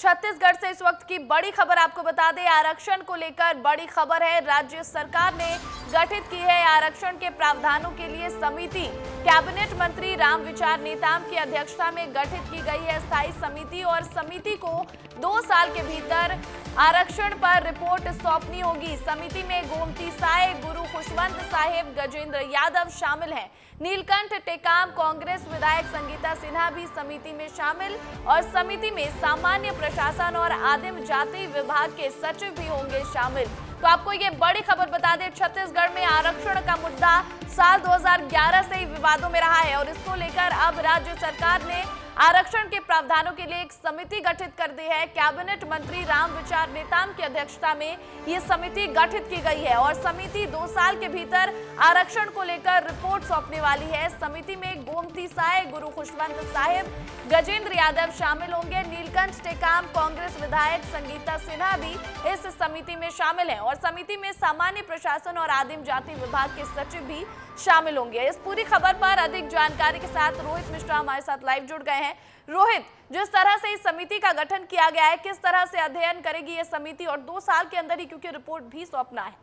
छत्तीसगढ़ से इस वक्त की बड़ी खबर आपको बता दें, आरक्षण को लेकर बड़ी खबर है। राज्य सरकार ने गठित की है आरक्षण के प्रावधानों के लिए समिति। कैबिनेट मंत्री रामविचार नेताम की अध्यक्षता में गठित की गई है स्थायी समिति और समिति को 2 साल के भीतर आरक्षण पर रिपोर्ट सौंपनी होगी। समिति में गोमती साय, गुरु खुशवंत साहेब, गजेंद्र यादव शामिल हैं। नीलकंठ टेकाम, कांग्रेस विधायक संगीता सिन्हा भी समिति में शामिल और समिति में सामान्य प्रशासन और आदिम जाति विभाग के सचिव भी होंगे शामिल। तो आपको ये बड़ी खबर बता दें, छत्तीसगढ़ में आरक्षण का मुद्दा साल 2011 से ही विवादों में रहा है और इसको लेकर अब राज्य सरकार ने आरक्षण के प्रावधानों के लिए एक समिति गठित कर दी है। कैबिनेट मंत्री रामविचार नेताम की अध्यक्षता में ये समिति गठित की गई है और समिति 2 साल के भीतर आरक्षण को लेकर रिपोर्ट सौंपने वाली है। समिति में गोमती साय, गुरु खुशवंत साहेब, गजेंद्र यादव शामिल होंगे। नीलकंठ टेकाम, कांग्रेस विधायक संगीता सिन्हा भी इस समिति में शामिल है और समिति में सामान्य प्रशासन और आदिम जाति विभाग के सचिव भी शामिल होंगे। इस पूरी खबर पर अधिक जानकारी के साथ रोहित मिश्रा हमारे साथ लाइव जुड़ गए हैं। रोहित, जिस तरह से इस समिति का गठन किया गया है, किस तरह से अध्ययन करेगी ये समिति और 2 साल के अंदर ही क्योंकि रिपोर्ट भी सौंपना है?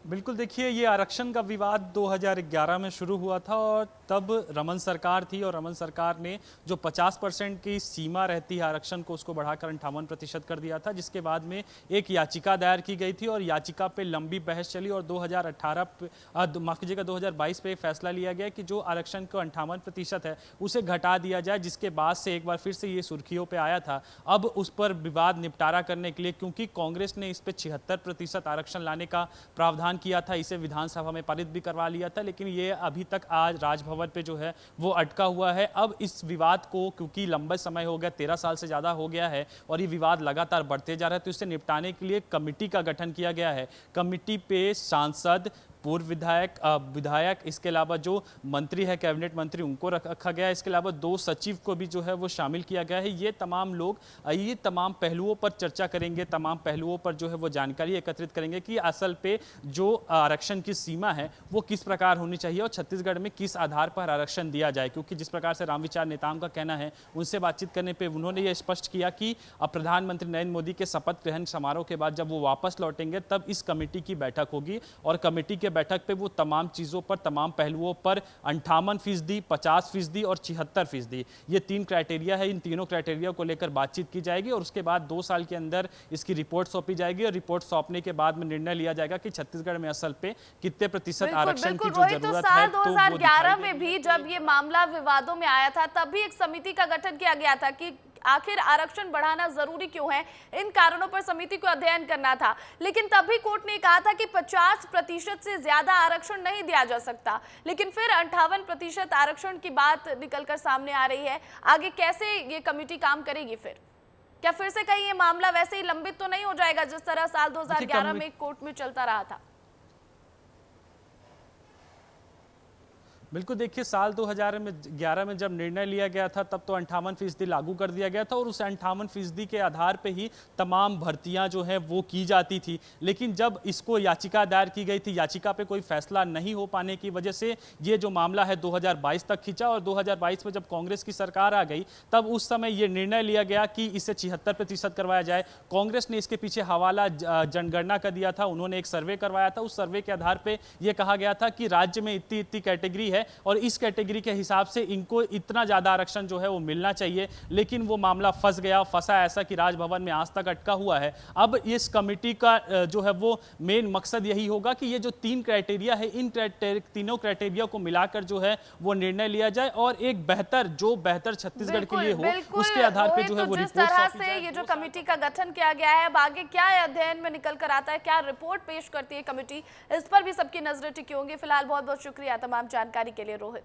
बिल्कुल, देखिए, ये आरक्षण का विवाद 2011 में शुरू हुआ था और तब रमन सरकार थी और रमन सरकार ने जो 50% की सीमा रहती है आरक्षण को, उसको बढ़ाकर 58% कर दिया था, जिसके बाद में एक याचिका दायर की गई थी और याचिका पे लंबी बहस चली और 2022 पे फैसला लिया गया कि जो आरक्षण को 58% है उसे घटा दिया जाए, जिसके बाद से एक बार फिर से ये सुर्खियों पर आया था। अब उस पर विवाद निपटारा करने के लिए, क्योंकि कांग्रेस ने इस पर 76% आरक्षण लाने का प्रावधान किया था, इसे विधानसभा में पारित भी करवा लिया था, लेकिन ये अभी तक आज राजभवन पे जो है वो अटका हुआ है। अब इस विवाद को, क्योंकि लंबा समय हो गया, 13 साल से ज़्यादा हो गया है और ये विवाद लगातार बढ़ते जा रहा है, तो इससे निपटाने के लिए कमेटी का गठन किया गया है। कमेटी पे सांसद, पूर्व विधायक, इसके अलावा जो मंत्री है, कैबिनेट मंत्री, उनको रखा गया है। इसके अलावा 2 सचिव को भी जो है वो शामिल किया गया है। ये तमाम लोग ये तमाम पहलुओं पर चर्चा करेंगे, तमाम पहलुओं पर जो है वो जानकारी एकत्रित करेंगे कि असल पे जो आरक्षण की सीमा है वो किस प्रकार होनी चाहिए और छत्तीसगढ़ में किस आधार पर आरक्षण दिया जाए। क्योंकि जिस प्रकार से रामविचार नेताम का कहना है, उनसे बातचीत करने पर उन्होंने ये स्पष्ट किया कि अब प्रधानमंत्री नरेंद्र मोदी के शपथ ग्रहण समारोह के बाद जब वो वापस लौटेंगे तब इस कमेटी की बैठक होगी और कमेटी के बैठक पे वो तमाम चीज़ों पर, तमाम पहलुओं पर 58%, 50% और 76%, ये 3 क्राइटेरिया है। इन तीनों क्राइटेरिया को लेकर बातचीत की जाएगी और उसके बाद 2 साल के अंदर इसकी रिपोर्ट सौंपी जाएगी और रिपोर्ट सौंपने के बाद में निर्णय लिया जाएगा कि छत्तीसगढ़ में असल पे कितने प्रतिशत आरक्षण की जो जरूरत है। साल 2011 में भी जब ये मामला विवादों में आया था, तब भी एक समिति का गठन किया गया था कि आखिर आरक्षण बढ़ाना जरूरी क्यों है, इन कारणों पर समिति को अध्ययन करना था। लेकिन तभी कोर्ट ने कहा था कि 50% से ज्यादा आरक्षण नहीं दिया जा सकता, लेकिन फिर 58% आरक्षण की बात निकलकर सामने आ रही है। आगे कैसे ये कमेटी काम करेगी? फिर क्या फिर से कहीं ये मामला वैसे ही लंबित तो नहीं हो जाएगा जिस तरह साल 2011 में कोर्ट में चलता रहा था? बिल्कुल, देखिए, साल 2011 में जब निर्णय लिया गया था तब तो 58% लागू कर दिया गया था और उस 58% के आधार पे ही तमाम भर्तियां जो हैं वो की जाती थी। लेकिन जब इसको याचिका दायर की गई थी, याचिका पे कोई फैसला नहीं हो पाने की वजह से ये जो मामला है 2022 तक खींचा और 2022 में जब कांग्रेस की सरकार आ गई तब उस समय ये निर्णय लिया गया कि इसे 76% करवाया जाए। कांग्रेस ने इसके पीछे हवाला जनगणना का दिया था, उन्होंने एक सर्वे करवाया था। उस सर्वे के आधार पर यह कहा गया था कि राज्य में इतनी कैटेगरी है और इस कैटेगरी के हिसाब से इनको इतना ज्यादा आरक्षण जो है वो मिलना चाहिए, लेकिन वो मामला फंसा ऐसा कि राजभवन में आज तक अटका हुआ है। अब इस कमेटी का जो है वो मेन मकसद यही होगा कि ये जो 3 क्राइटेरिया है, इन तीनों क्राइटेरिया को मिलाकर जो है वो निर्णय लिया जाए और एक बेहतर छत्तीसगढ़ के लिए हो, उसके आधार पर जो है वो रिपोर्ट तरह से ये जो कमेटी का गठन किया गया है, अब आगे क्या अध्ययन में निकल कर आता है, क्या रिपोर्ट पेश करती है कमेटी, इस पर भी सबकी नजरें टिकी होंगी। फिलहाल बहुत बहुत शुक्रिया तमाम जानकारी के लिए रोहित।